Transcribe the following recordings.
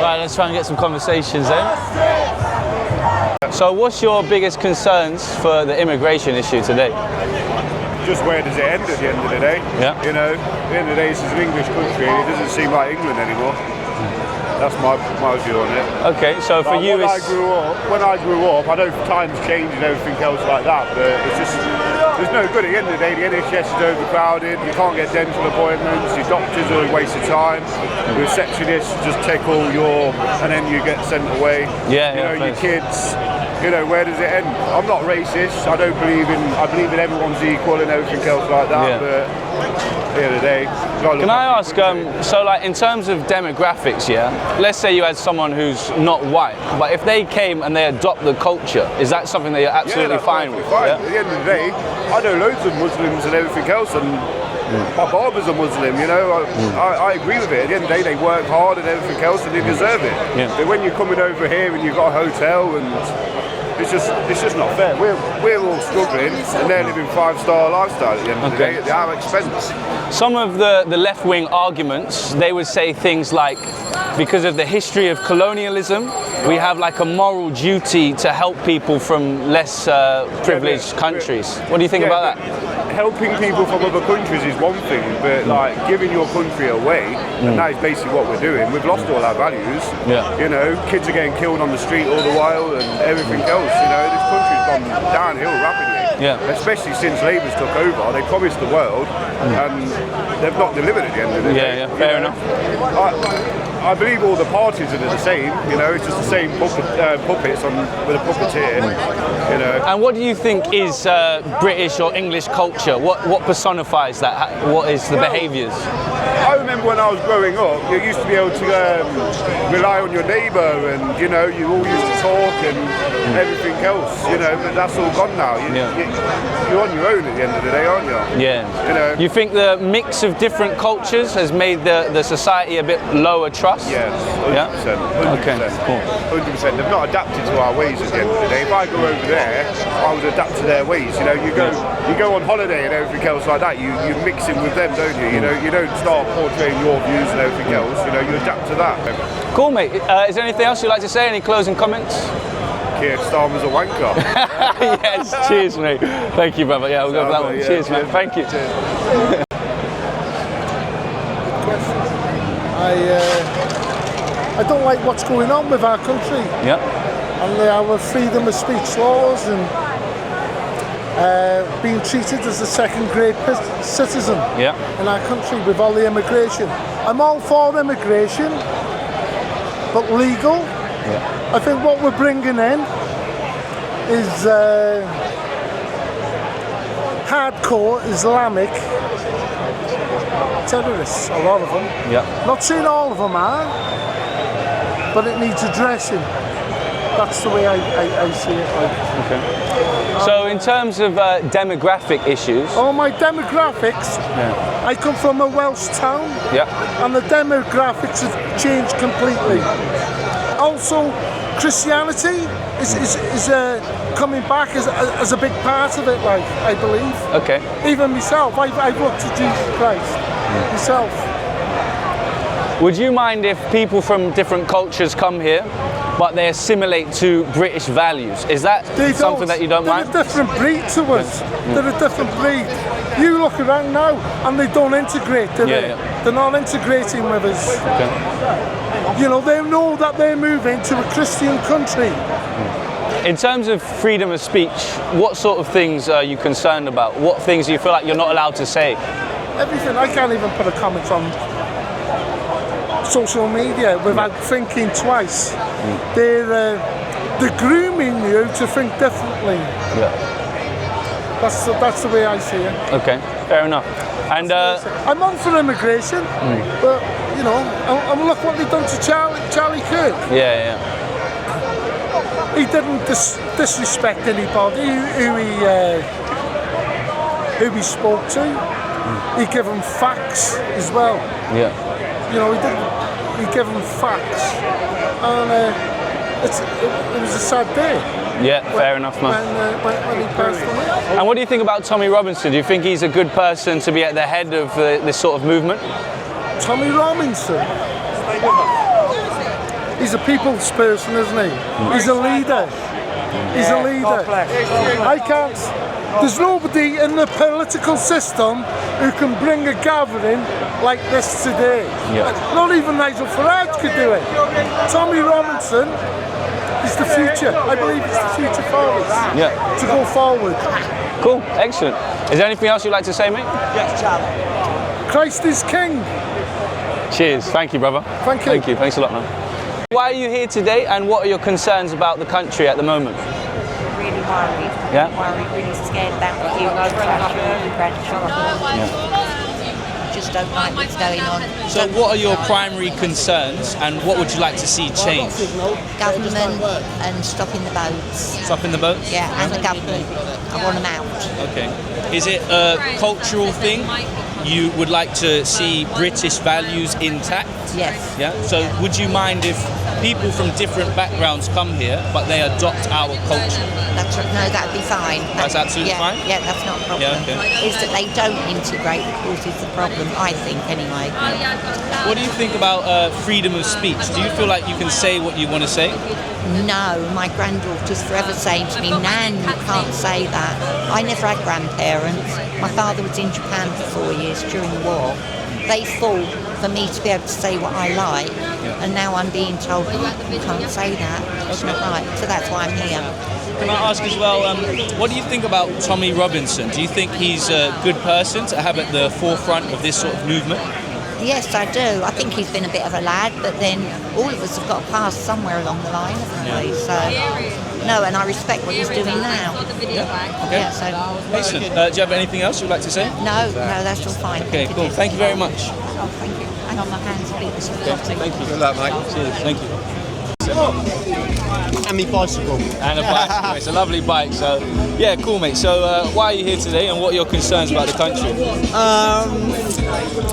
Right, let's try and get some conversations then. So what's your biggest concerns for the immigration issue today? Just where does it end at the end of the day? Yeah. You know, at the end of the day, this is an English country and it doesn't seem like England anymore. That's my view on it. Okay, so for you, when I grew up, I know times change and everything else like that, but it's just, there's no good. At the end of the day, the NHS is overcrowded, you can't get dental appointments, your doctors are a waste of time, the receptionists just take all and then you get sent away. Yeah, you know, your kids, you know, where does it end? I'm not racist, I believe in everyone's equal and everything else like that, but at the end of the day, can I ask, so like in terms of demographics, yeah, let's say you had someone who's not white, but if they came and they adopt the culture, is that something that you're absolutely fine with? Fine. Yeah? At the end of the day, I know loads of Muslims and everything else, and my barber's a Muslim, you know, I agree with it. At the end of the day, they work hard and everything else, and they deserve it. Yeah. But when you're coming over here and you've got a hotel and it's just not fair. We're all struggling and they're living 5-star lifestyle at the end of the day at our expense. Some of the left-wing arguments, they would say things like, because of the history of colonialism, we have like a moral duty to help people from less privileged countries. What do you think about that? Helping people from other countries is one thing, but like giving your country away, and that is basically what we're doing. We've lost all our values. Yeah. You know, kids are getting killed on the street all the while and everything else. You know, this country's gone downhill rapidly. Yeah. Especially since Labour's took over, they promised the world and they've not delivered at the end of the day. Yeah, fair enough. I believe all the parties are the same, you know, it's just the same puppets with a puppeteer, you know. And what do you think is British or English culture? What personifies that? What is the behaviours? I remember when I was growing up, you used to be able to rely on your neighbour and, you know, you all used to talk and everything else, you know, but that's all gone now. You're on your own at the end of the day, aren't you? Yeah. You know. You think the mix of different cultures has made the society a bit lower trust? Yes, 100%. 100%. Okay, cool. 100%. They've not adapted to our ways at the end of the day. If I go over there, I would adapt to their ways. You know, you go on holiday and everything else like that. You mix in with them, don't you? You know, you don't start portraying your views and everything else. You know, you adapt to that. Cool, mate. Is there anything else you'd like to say? Any closing comments? Keir Starmer's a wanker. Yes, cheers, mate. Thank you, brother. Yeah, we'll go for that one. Cheers, mate. Thank you. I don't like what's going on with our country. Yeah. And our freedom of speech laws and being treated as a second-grade citizen in our country with all the immigration. I'm all for immigration, but legal. Yeah. I think what we're bringing in is hardcore Islamic terrorists, a lot of them. Yeah. Not saying all of them are, but it needs addressing. That's the way I see it. Okay. So in terms of demographic issues... Oh, my demographics, I come from a Welsh town, and the demographics have changed completely. Also, Christianity is coming back as a big part of it, like, I believe. Okay. Even myself, I've looked to Jesus Christ, myself. Would you mind if people from different cultures come here, but they assimilate to British values? Is that something that you don't mind? They're a different breed to us. They're a different breed. You look around now and they don't integrate, do they? They're not integrating with us. Okay. You know, they know that they're moving to a Christian country. In terms of freedom of speech, what sort of things are you concerned about? What things do you feel like you're not allowed to say? Everything. I can't even put a comment on social media without thinking twice. They're grooming you to think differently. Yeah. That's the way I see it. Okay, fair enough. And I'm on for immigration, but you know, and look what they've done to Charlie Kirk. Yeah. He didn't disrespect anybody who he spoke to. He gave them facts as well. Yeah. You know, he didn't. He gave them facts, and it was a sad day. Yeah, fair enough, man. When he passed away. And what do you think about Tommy Robinson? Do you think he's a good person to be at the head of this sort of movement? Tommy Robinson? He's a people's person, isn't he? He's a leader. He's a leader. I can't... There's nobody in the political system who can bring a gathering like this today. Yeah. Not even Nigel Farage could do it. Tommy Robinson is the future. I believe it's the future for us. Yeah. To go forward. Cool, excellent. Is there anything else you'd like to say, mate? Yes, Charlie. Christ is King. Cheers. Thank you, brother. Thank you. Thank you. Thanks a lot, man. Why are you here today, and what are your concerns about the country at the moment? Really worried. Yeah. Worried, really scared about the future, grandchildren. Just don't like what's going on. So what are your primary concerns, and what would you like to see change? Government and stopping the boats. Stopping the boats? Yeah, and the government. I want them out. Okay. Is it a cultural thing? You would like to see British values intact? Yes. Yeah. So would you mind if people from different backgrounds come here, but they adopt our culture? No, that'd be fine. That's absolutely fine? Yeah, that's not a problem. Yeah, okay. Is that they don't integrate, of course, is the problem, I think, anyway. What do you think about freedom of speech? Do you feel like you can say what you want to say? No, my granddaughter's forever saying to me, Nan, you can't say that. I never had grandparents. My father was in Japan for 4 years during the war. They fought for me to be able to say what I like, and now I'm being told, you can't say that. It's not right. So that's why I'm here. Can I ask as well, what do you think about Tommy Robinson? Do you think he's a good person to have at the forefront of this sort of movement? Yes, I do. I think he's been a bit of a lad, but then all of us have got to pass somewhere along the line, haven't we? So, no, and I respect what he's doing now. Yeah, okay. Yeah, so. Excellent. Do you have anything else you'd like to say? No, that's all fine. Okay, cool. Thank you very much. Oh, thank you. Hang on, my hands, please. Okay, thank you. Good luck, mate. Cheers. Thank you. And my bicycle. And a bicycle. It's a lovely bike. So, yeah, cool, mate. So, why are you here today, and what are your concerns about the country?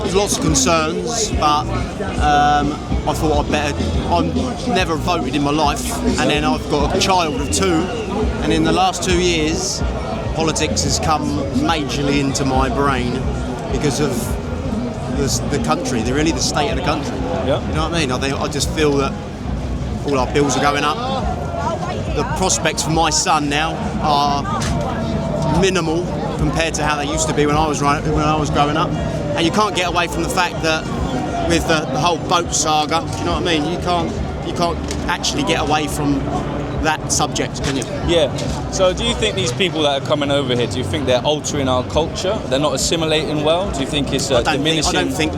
There's lots of concerns, but I thought I've never voted in my life, and then I've got a child of 2, and in the last 2 years, politics has come majorly into my brain because of the country, really the state of the country. Yeah. You know what I mean? I just feel that all our bills are going up. The prospects for my son now are minimal compared to how they used to be when I was growing up. And you can't get away from the fact that with the whole boat saga, do you know what I mean? You can't actually get away from that subject, can you? Yeah. So do you think these people that are coming over here, do you think they're altering our culture? They're not assimilating well? Do you think it's diminishing? I don't think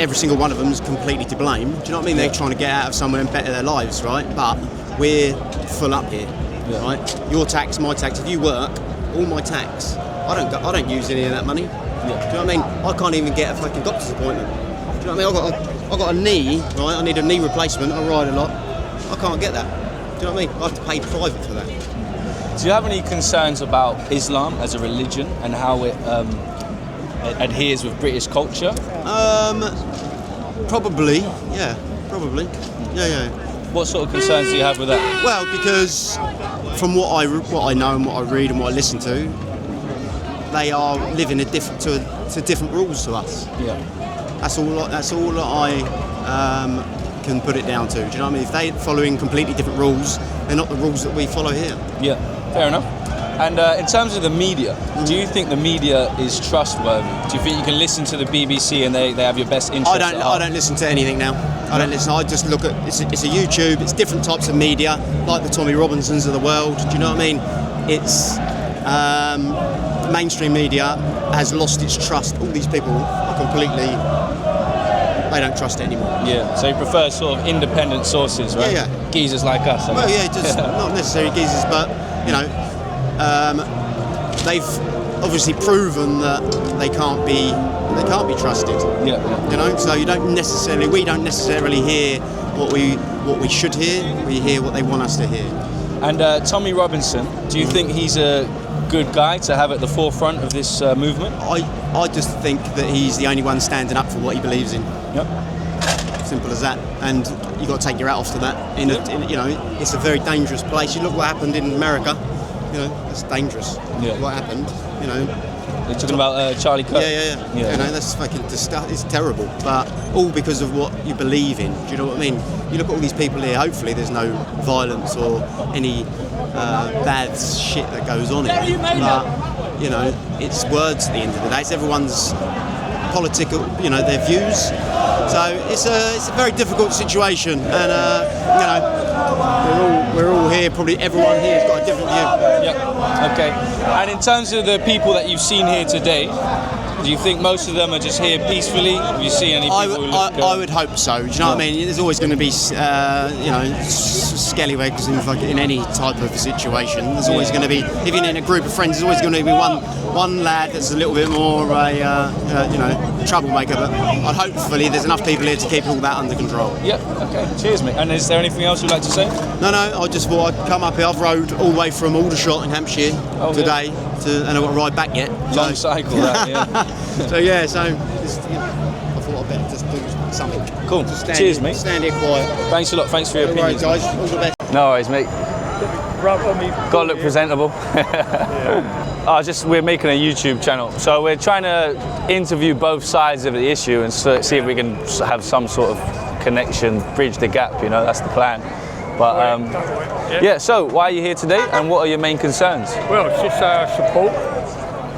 every single one of them is completely to blame. Do you know what I mean? They're trying to get out of somewhere and better their lives, right? But we're full up here, right? Your tax, my tax. If you work, all my tax. I don't use any of that money. Yeah. Do you know what I mean? I can't even get a fucking doctor's appointment. Do you know what I mean? I've got a knee, right? I need a knee replacement. I ride a lot. I can't get that. Do you know what I mean? I have to pay private for that. Do you have any concerns about Islam as a religion and how it adheres with British culture? Probably, yeah. Probably, yeah. What sort of concerns do you have with that? Well, because from what I know and what I read and what I listen to, they are living to different rules to us. Yeah. That's all that I can put it down to. Do you know what I mean? If they're following completely different rules, they're not the rules that we follow here. Yeah, fair enough. And in terms of the media, do you think the media is trustworthy? Do you think you can listen to the BBC and they have your best interests at heart? I don't listen to anything now. I don't listen. I just look at it's a YouTube. It's different types of media, like the Tommy Robinsons of the world. Do you know what I mean? It's mainstream media has lost its trust. All these people are completely. They don't trust it anymore. Yeah. So you prefer sort of independent sources, right? Yeah. Geezers like us. Well, yeah, just not necessarily geezers, but you know, they've obviously proven that they can't be trusted. Yeah. You know, so we don't necessarily hear what we should hear. We hear what they want us to hear. And Tommy Robinson, do you think he's a good guy to have at the forefront of this movement? I just think that he's the only one standing up for what he believes in. Yep. Simple as that. And you got to take your hat off to that. You know, it's a very dangerous place. You look what happened in America. You know, it's dangerous. Yeah. What happened? You know. You're talking about Charlie Kirk? Yeah. You know, that's fucking disgusting. It's terrible. But all because of what you believe in. Do you know what I mean? You look at all these people here. Hopefully, there's no violence or any bad shit that goes on here. But you know, it's words at the end of the day. It's everyone's political, you know, their views. So it's a very difficult situation, and you know, we're all here. Probably everyone here has got a different view. Yeah. Okay. And in terms of the people that you've seen here today, do you think most of them are just here peacefully? Have you seen any people who look... I would hope so. Do you know what I mean? There's always going to be, you know, scallywags in any type of situation. There's always going to be, if you're in a group of friends, there's always going to be one lad that's a little bit more a, you know, troublemaker. But hopefully there's enough people here to keep all that under control. Yeah. Okay. Cheers, mate. And is there anything else you'd like to say? No. I just thought I'd come up here. I've rode all the way from Aldershot in Hampshire today, and I've got to ride back yet. Long cycle, that. Yeah. So I thought I'd better just do something. Cool. Cheers, mate. Stand here quiet. Thanks a lot. Thanks for your opinion. All right, guys. All the best. No worries, mate. Got to look presentable. We're making a YouTube channel, so we're trying to interview both sides of the issue and see if we can have some sort of connection, bridge the gap. You know, that's the plan. But yeah. So why are you here today, and what are your main concerns? Well, it's just our support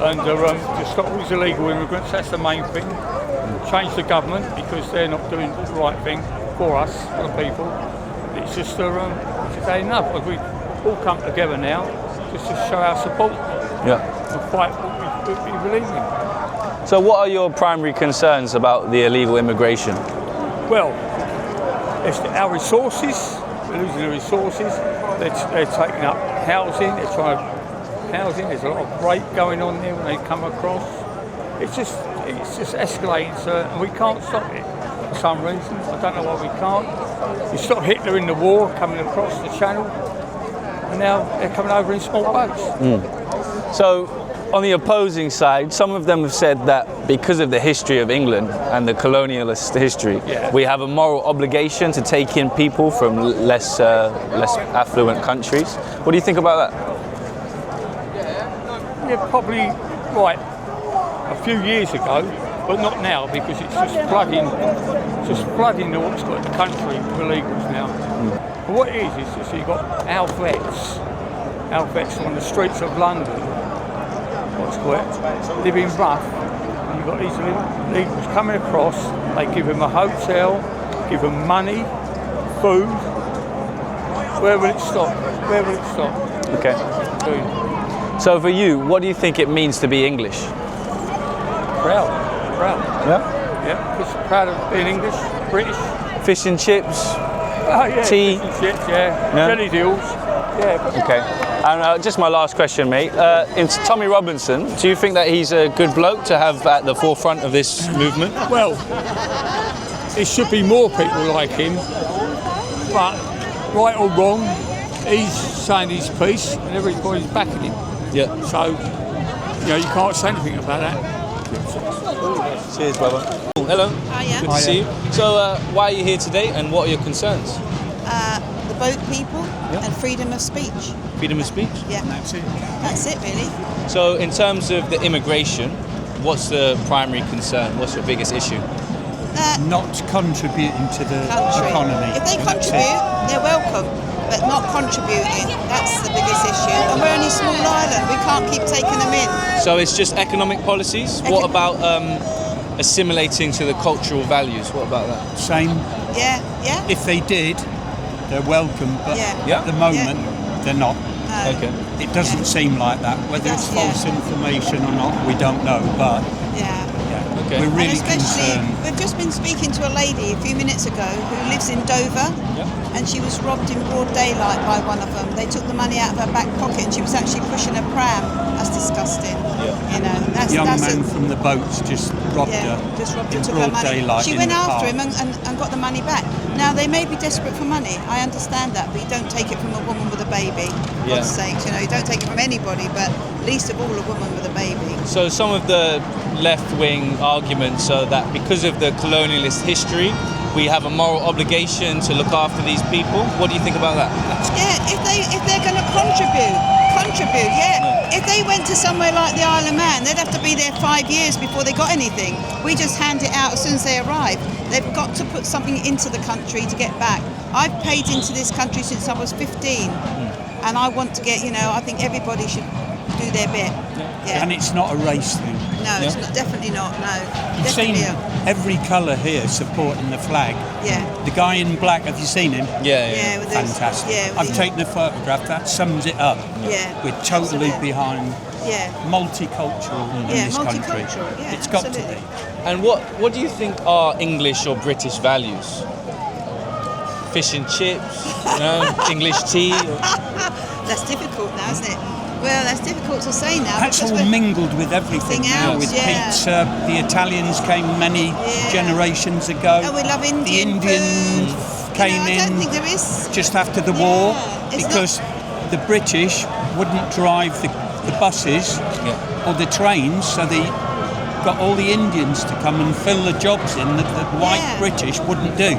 and to stop all these illegal immigrants. That's the main thing. Change the government because they're not doing the right thing for us, for the people. It's just enough. We all come together now just to show our support. Yeah. And fight what we believe in. So what are your primary concerns about the illegal immigration? Well, it's our resources. We're losing the resources. They're taking up housing. They're trying to housing. There's a lot of rape going on there when they come across. It's just escalating, sir, and we can't stop it for some reason. I don't know why we can't. We stopped Hitler in the war coming across the channel, and now they're coming over in small boats. So, on the opposing side, some of them have said that because of the history of England and the colonialist history, we have a moral obligation to take in people from less affluent countries. What do you think about that? Yeah, probably right a few years ago, but not now because it's just flooding the what's got the country with illegals now. But what it is just you've got our vets on the streets of London, what's correct, living rough, and you've got these illegals coming across. They give them a hotel, give them money, food. Where will it stop? Okay. So for you, what do you think it means to be English? Proud. Yeah? Yeah, just proud of being English, British. Fish and chips, tea. Fish and chips, jelly deals. Yeah. Okay. And just my last question, mate. Tommy Robinson, do you think that he's a good bloke to have at the forefront of this movement? Well, it should be more people like him, but right or wrong, he's saying his piece and everybody's backing him. Yeah. So, you know, you can't say anything about that. Cheers, brother. Hello. Hiya. Good to see you. So, why are you here today, and what are your concerns? The boat people and freedom of speech. Freedom of speech? Yeah. That's it, really. So, in terms of the immigration, what's the primary concern? What's your biggest issue? not contributing to the economy. If they contribute, they're welcome, but not contributing, that's the biggest issue. And we're only a small island, we can't keep taking them in. So it's just economic policies? What about assimilating to the cultural values? What about that? Same. Yeah. If they did, they're welcome, but at the moment, they're not. Okay. It doesn't seem like that. Whether it's false information or not, we don't know, but Okay. we're really and especially, concerned. we've just been speaking to a lady a few minutes ago who lives in Dover, and she was robbed in broad daylight by one of them. They took the money out of her back pocket, and she was actually pushing a pram. That's disgusting. You know, that's Young that's man from the boats just robbed her just robbed her, in took her broad money. daylight. She in went the after park. him and got the money back. Now they may be desperate for money. I understand that, but you don't take it from a woman with a baby. For God's sake, you know, you don't take it from anybody, but least of all a woman with a baby. So some of the left-wing arguments are that because of the colonialist history, we have a moral obligation to look after these people. What do you think about that? Yeah, if they're going to contribute. If they went to somewhere like the Isle of Man, they'd have to be there 5 years before they got anything. We just hand it out as soon as they arrive. They've got to put something into the country to get back. I've paid into this country since I was 15, and I want to get, you know, I think everybody should do their bit. Yeah. And it's not a race thing. No, it's not, definitely not, no. You've seen Definitely every colour here supporting the flag. Yeah. The guy in black, have you seen him? Yeah, with those- Fantastic. yeah, with I've the- taken a photograph that sums it up. Yeah. We're totally Absolutely. behind Yeah. multicultural in this country. multicultural, yeah, It's got absolutely. to be. And what do you think are English or British values? Fish and chips, you know, English tea? That's difficult now, isn't it? Well, that's difficult to say now. That's because all mingled with everything now, else, with yeah. pizza. The Italians came many generations ago. And we love Indian The Indians food. came I don't in think there is. just after the war it's because the British wouldn't drive the buses or the trains, so they got all the Indians to come and fill the jobs in that the white British wouldn't do.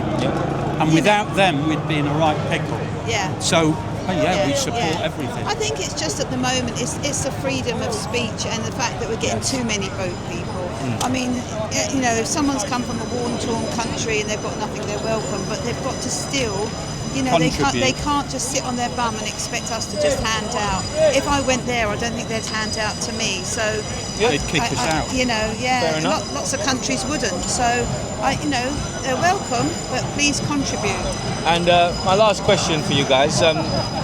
And without them, we'd be in a right pickle. Yeah. So, we support everything. I think it's just at the moment, it's the freedom of speech and the fact that we're getting too many boat people. I mean, you know, if someone's come from a war-torn country and they've got nothing, they're welcome, but they've got to still, you know, they can't just sit on their bum and expect us to just hand out. If I went there, I don't think they'd hand out to me. So they'd kick us out. You know, lots of countries wouldn't. So, you know, they're welcome, but please contribute. And my last question for you guys,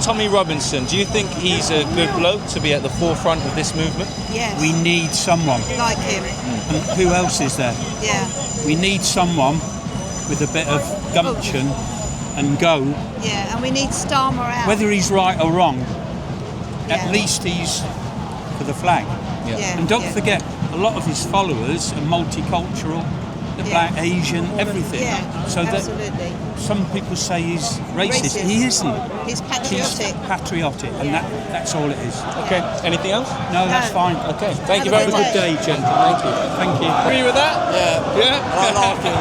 Tommy Robinson, do you think he's a good bloke to be at the forefront of this movement? Yes. We need someone. Like him. And who else is there? Yeah. We need someone with a bit of gumption and go. Yeah, and we need star morale. Whether he's right or wrong, at least he's for the flag. And don't forget, a lot of his followers are multicultural. The black, Asian, everything. So absolutely. that some people say he's racist. He isn't. He's patriotic. He's patriotic, and that's all it is. Okay. Anything else? No, that's fine. Okay. Thank you very much. Good day, gentlemen. Thank you. Thank you. Agree with that? Yeah. I like it.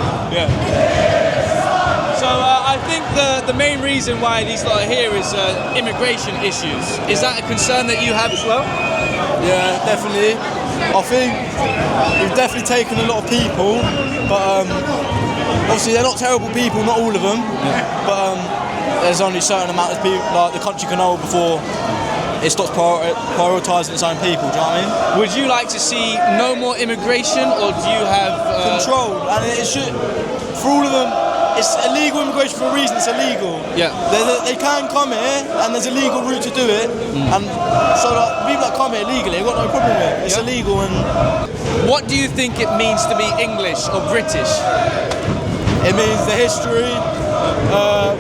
So I think the main reason why these lot are here is immigration issues. Is that a concern that you have as well? Yeah, definitely. I think we've definitely taken a lot of people, but obviously they're not terrible people, not all of them. But there's only a certain amount of people like the country can hold before it stops prioritising its own people. Do you know what I mean? Would you like to see no more immigration, or do you have control? And it should, for all of them. It's illegal immigration for a reason. It's illegal. Yeah. They can come here, and there's a legal route to do it. And so, like, people that come here illegally, they've got no problem with it. It's illegal. And what do you think it means to be English or British? It means the history. I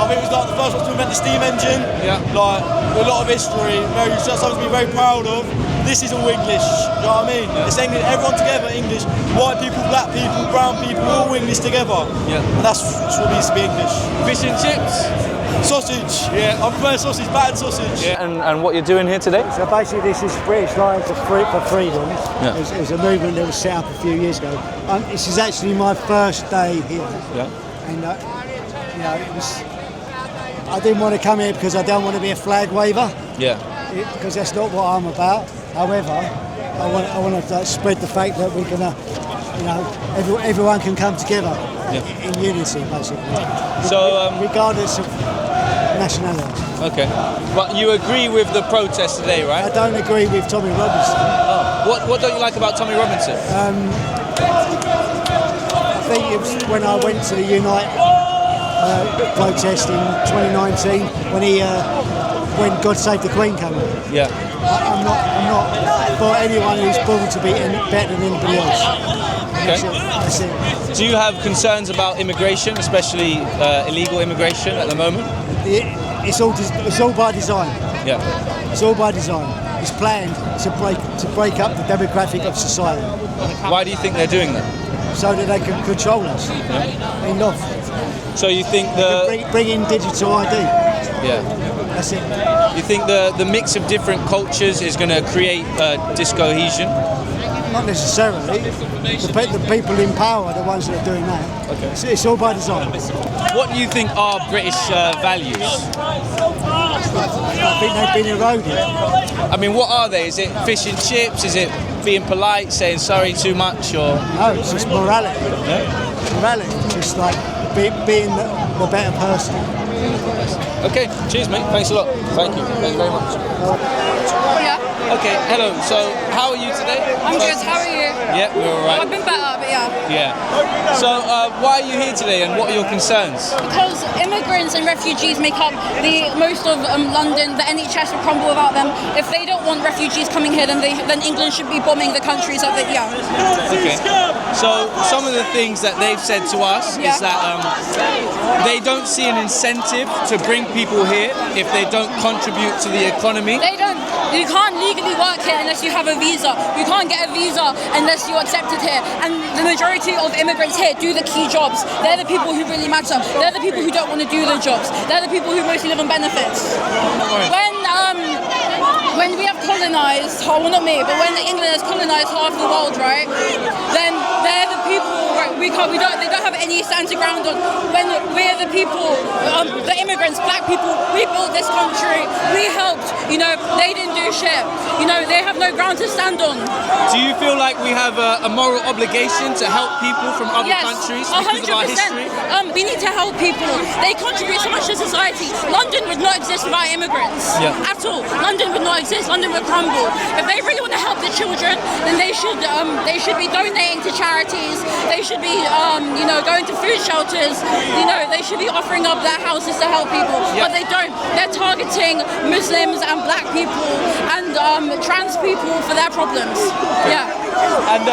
think it was like the first one to invent the steam engine. Yeah. Like a lot of history. Something to be very proud of. This is all English. You know what I mean? It's English. Everyone together, English. White people, black people, brown people, all English together. Yeah. And that's what it means to be English. Fish and chips. Sausage. Yeah. I prefer sausage. Bad sausage. Yeah. And what you're doing here today? So basically, this is British Lions for Freedom. Yeah. It was a movement that was set up a few years ago. This is actually my first day here. Yeah. And you know, it was. I didn't want to come here because I don't want to be a flag waver. Yeah. Because that's not what I'm about. However, I want to spread the fact that we're going to you know, everyone can come together in unity, basically. So, regardless of nationality. Okay. But you agree with the protest today, right? I don't agree with Tommy Robinson. Oh. What don't you like about Tommy Robinson? I think it was when I went to the Unite protest in 2019 when God Save the Queen came on. Yeah. I'm not for anyone who's born to be better than anybody else. Okay. That's it. Do you have concerns about immigration, especially illegal immigration at the moment? It's all by design. Yeah. It's all by design. It's planned to break up the demographic of society. Why do you think they're doing that? So that they can control us. Enough. So you think bring in digital ID. Yeah. That's it. You think the mix of different cultures is going to create discohesion? Not necessarily. The people in power are the ones that are doing that. Okay. It's all by design. What do you think are British values? I think they've been eroded. I mean, what are they? Is it fish and chips? Is it being polite, saying sorry too much, or? No, it's just morality. Yeah. Morality, just like being the better person. Okay, cheers, mate. Thanks a lot. Thank you. Thank you very much. Yeah. Okay, hello. So, how are you today? I'm good. How are you? Yeah, we're all right. I've been better, but yeah. Yeah. So, why are you here today, and what are your concerns? Because immigrants and refugees make up the most of London. The NHS will crumble without them. If they don't want refugees coming here, then England should be bombing the country. So that Okay. So, some of the things that they've said to us is that they don't see an incentive to bring people here if they don't contribute to the economy. They don't. You can't legally work here unless you have a visa. You can't get a visa unless you're accepted here. And the majority of immigrants here do the key jobs. They're the people who really matter. They're the people who don't want to do the jobs. They're the people who mostly live on benefits. When we have colonised, well not me, but when England has colonised half the world, right? Then they're the people. Right, they don't have any stand to ground on. When we're the people, the immigrants, black people, we built this country. We helped. You know, they didn't do shit. You know, they have no ground to stand on. Do you feel like we have a moral obligation to help people from other countries because of our history? We need to help people. They contribute so much to society. London would not exist without immigrants at all. London would not exist. London would crumble. If they really want to help the children, then they should be donating to charities. They should be going to food shelters. You know, they should be offering up their houses to help people. But they don't. They're targeting Muslims and black people and trans people for their problems. Yeah. And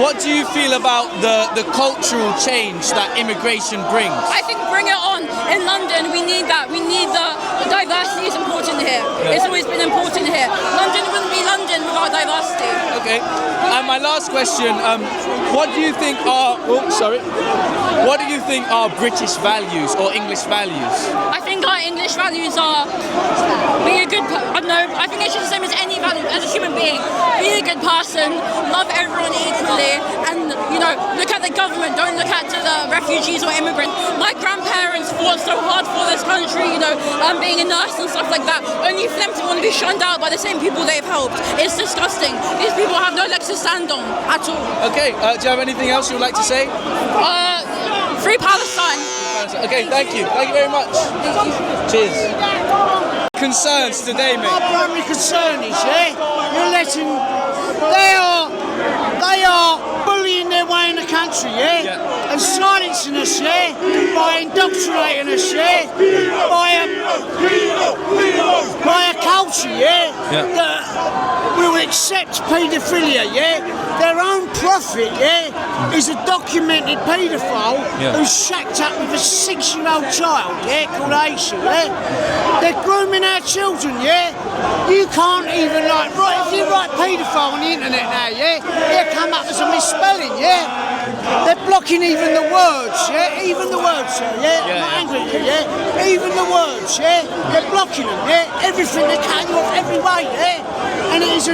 what do you feel about the cultural change that immigration brings? I think bring it on. In London, we need that. We need the diversity is important here. It's always been important here. London wouldn't be London without diversity. Okay. And my last question, what do you think are British values or English values? I think our English values are be a good, I think it's just the same as any value as a human being. Be a good person, love everyone equally, and look at the government, don't look at the refugees or immigrants. My grandparents fought so hard for this country, being a nurse and stuff like that, only for them to want to be shunned out by the same people they've helped. It's disgusting. These people have no legs to stand on at all. Okay, do you have anything else you would like to say? Free Palestine. Okay, thank you. Thank you very much. Cheers. Concerns today, mate? My primary concern is, you're letting, they are bullying their way in the country, and silencing us, by indoctrinating us, by a culture, that will accept paedophilia, Their own prophet, is a documented paedophile who's shacked up with a 6-year-old child, called Aisha, They're grooming our children, You can't even if you write paedophile on the internet now, it'll come up as a misspelling, They're blocking even the words, Even the words, I'm not angry at you, Even the words, They're blocking them, Everything, they're cutting you off every way, And it is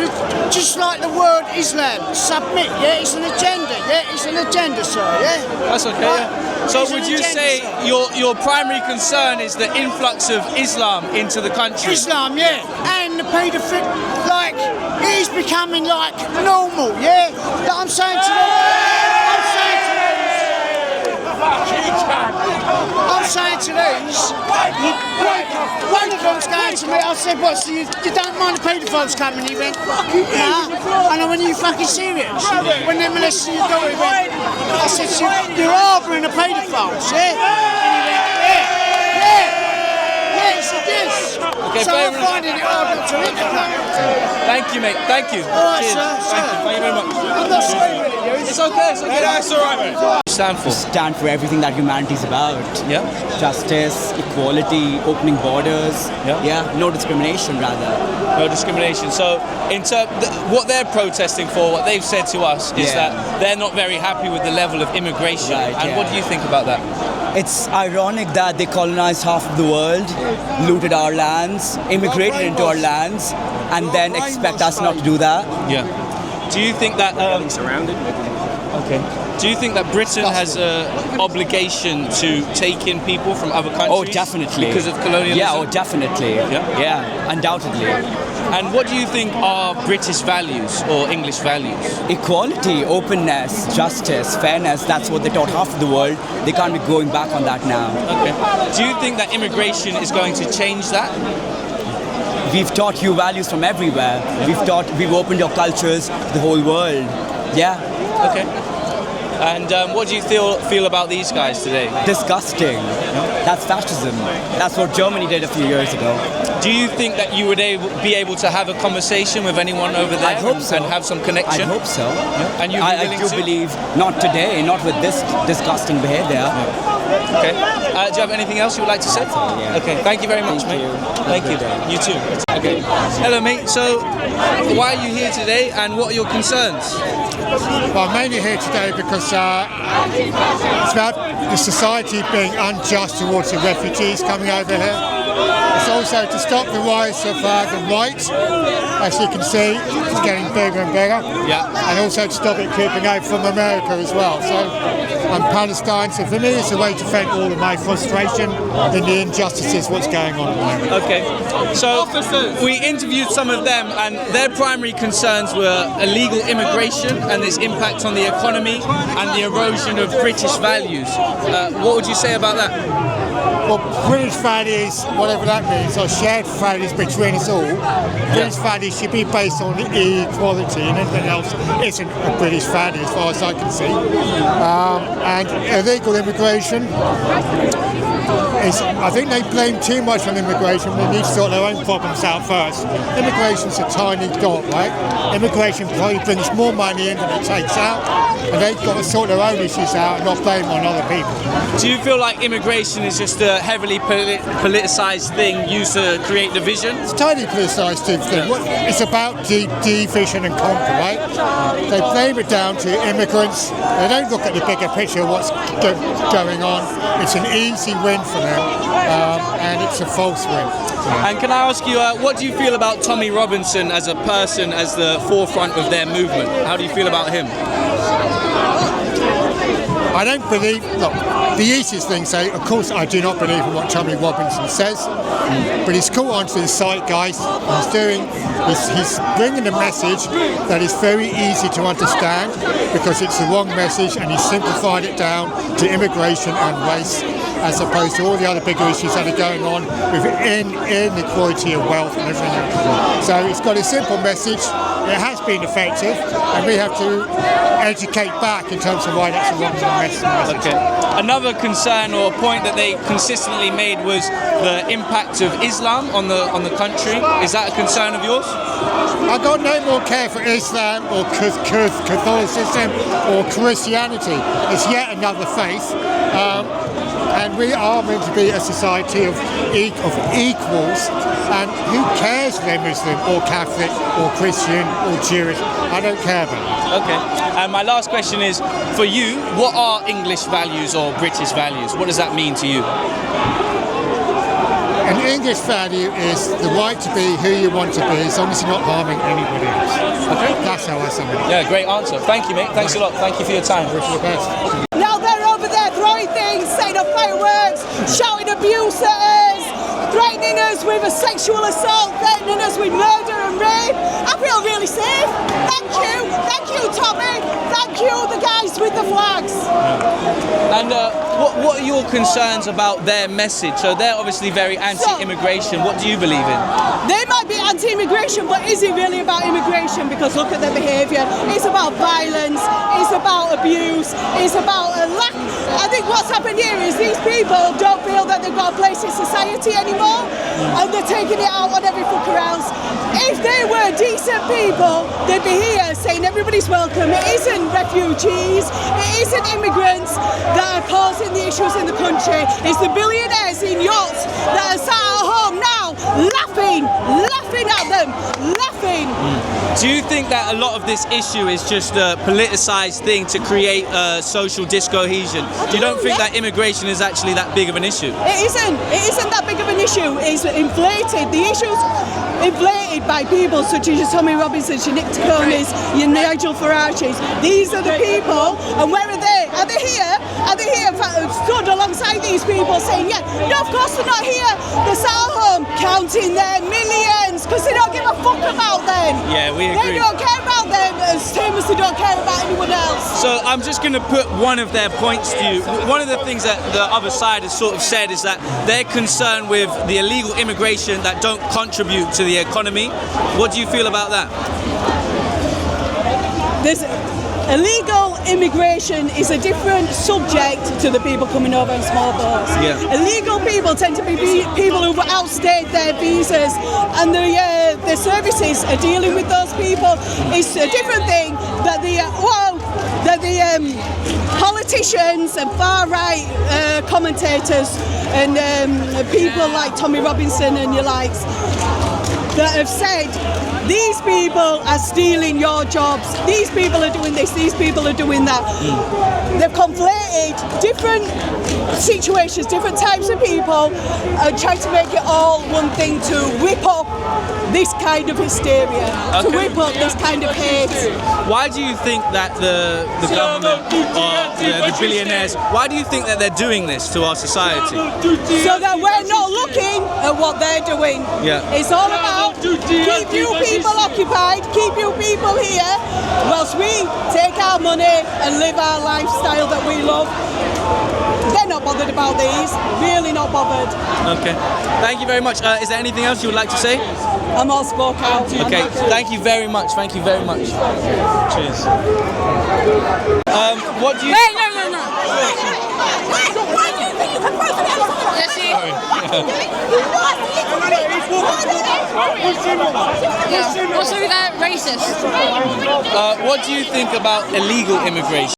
just like the word Islam, submit, It's an agenda, It's an agenda, sir, That's okay, So would you say your primary concern is the influx of Islam into the country? Islam, and the paedophilia, it is becoming normal, That I'm saying to them. saying to these, one of them's going to me, I said, what, so you don't mind the paedophiles coming? He went, nah. And I went, are you fucking serious? When they're molesting your daughter, he went, I said, so you're harbouring the paedophiles, yeah? And he went, yes, it is. Okay, so I'm finding it hard not to entertain. Thank you, mate. Thank you. All right, Cheers. sir. Thank you very much. I'm not swearing with you. It's okay. It's okay. That's all right, mate. Stand for? Stand for everything that humanity is about. Yeah. Justice, equality, opening borders. Yeah. No discrimination, rather. No discrimination. So, what they're protesting for, what they've said to us, is that they're not very happy with the level of immigration. Right, and what do you think about that? It's ironic that they colonized half of the world, looted our lands, immigrated into our lands, and then expect us not to do that. Yeah. Do you think that surrounded? Okay. Do you think that Britain has an obligation to take in people from other countries? Oh, definitely. Because of colonialism? Yeah, oh, definitely. Yeah, undoubtedly. And what do you think are British values or English values? Equality, openness, justice, fairness, that's what they taught half of the world. They can't be going back on that now. Okay. Do you think that immigration is going to change that? We've taught you values from everywhere. We've opened your cultures to the whole world. Yeah. Okay. And what do you feel about these guys today? Disgusting. That's fascism. That's what Germany did a few years ago. Do you think that you would be able to have a conversation with anyone over there? I hope so. And have some connection? I hope so. Yeah. And I do believe, not today, not with this disgusting behavior. Yeah. Okay. Do you have anything else you would like to say? Okay. Thank you very much, mate. Thank you. You too. Okay. Hello, mate. So, why are you here today, and what are your concerns? Well, I'm mainly here today because it's about the society being unjust towards the refugees coming over here. It's also to stop the rise of the right, as you can see, it's getting bigger and bigger. Yeah. And also to stop it creeping out from America as well. So I'm Palestine, so for me it's a way to vent all of my frustration in the injustices what's going on at the moment. Okay. So we interviewed some of them, and their primary concerns were illegal immigration and its impact on the economy and the erosion of British values. What would you say about that? Well, British values, whatever that means, are shared values between us all. British values should be based on equality, and anything else isn't a British value as far as I can see. And illegal immigration is, I think they blame too much on immigration. They need to sort their own problems out first. Immigration's a tiny dot, right? Immigration probably brings more money in than it takes out, and they've got to sort their own issues out and not blame on other people. Do you feel like immigration is just a heavily politicised thing used to create division? It's a totally politicised thing. It's about division and conquer, right? They blame it down to immigrants. They don't look at the bigger picture of what's going on. It's an easy win for them, and it's a false win. And can I ask you, what do you feel about Tommy Robinson as a person, as the forefront of their movement? How do you feel about him? I don't believe, look, the easiest thing to say, of course I do not believe in what Tommy Robinson says, but he's caught onto the zeitgeist. He's bringing a message that is very easy to understand because it's the wrong message, and he's simplified it down to immigration and race, as opposed to all the other bigger issues that are going on with inequality of wealth and everything else. So it's got a simple message. It has been effective, and we have to educate back in terms of why that's a wrong message. Okay. Another concern or point that they consistently made was the impact of Islam on the country. Is that a concern of yours? I've got no more care for Islam or Catholicism or Christianity. It's yet another faith. And we are meant to be a society of equals, and who cares if they're Muslim or Catholic or Christian or Jewish? I don't care about it. Okay. And my last question is, for you, what are English values or British values? What does that mean to you? An English value is the right to be who you want to be, as long as you're not harming anybody else. Okay. That's how I sum it up. Yeah, great answer. Thank you, mate. Thanks a lot. Thank you for your time. Wish you the best. Now they're over there throwing things, saying the fireworks, shouting abuse at us, threatening us with a sexual assault, threatening us with murder and rape. I feel really safe. Thank you, Tommy. Thank you, the guys with the flags. And what are your concerns about their message? So they're obviously very anti-immigration. What do you believe in? They might be anti-immigration, but is it really about immigration? Because look at their behaviour. It's about violence, it's about abuse, it's about a lack. I think what's happened here is these people don't feel that they've got a place in society anymore, and they're taking it out on every fucker else. If they were decent people, they'd be here saying everybody's welcome. It isn't refugees, it isn't immigrants that are causing the issues in the country. It's the billionaires in yachts that are sat at home now laughing at them, laughing. Do you think that a lot of this issue is just a politicised thing to create social discohesion? You don't think that immigration is actually that big of an issue? It isn't that big of an issue. It's inflated. The issue's inflated by people such as your Tommy Robinsons, your Nick Taconis, your Nigel Farages. These are the people, and where are they? Are they here? Are they here stood alongside these people saying, yeah, no, of course they're not here. They're sat at home counting their millions because they don't give a fuck about them. Yeah, we agree. They don't care about them as same as they don't care about anyone else. So I'm just going to put one of their points to you. One of the things that the other side has sort of said is that they're concerned with the illegal immigration that don't contribute to the economy. What do you feel about that? Illegal immigration is a different subject to the people coming over in small boats. Yeah. Illegal people tend to be people who've outstayed their visas, and the services are dealing with those people. It's a different thing that the politicians and far-right commentators and people like Tommy Robinson and your likes that have said these people are stealing your jobs, these people are doing this, these people are doing that. They've conflated different situations, different types of people, and tried to make it all one thing to whip up this kind of hysteria, to whip up this kind of hate. Why do you think that the government or the billionaires, why do you think that they're doing this to our society? So that we're not looking at what they're doing. Yeah. It's all about keep you people occupied, keep you people here, whilst we take our money and live our lifestyle that we love. They're not bothered about these, really not bothered. Okay, thank you very much. Is there anything else you would like to say? I'm all spoke out. Okay, thank you very much. Thank you very much. Cheers. What do you... Wait, no. Why do you think you can vote for them? Yes, see? Also, that racist. What do you think about illegal immigration?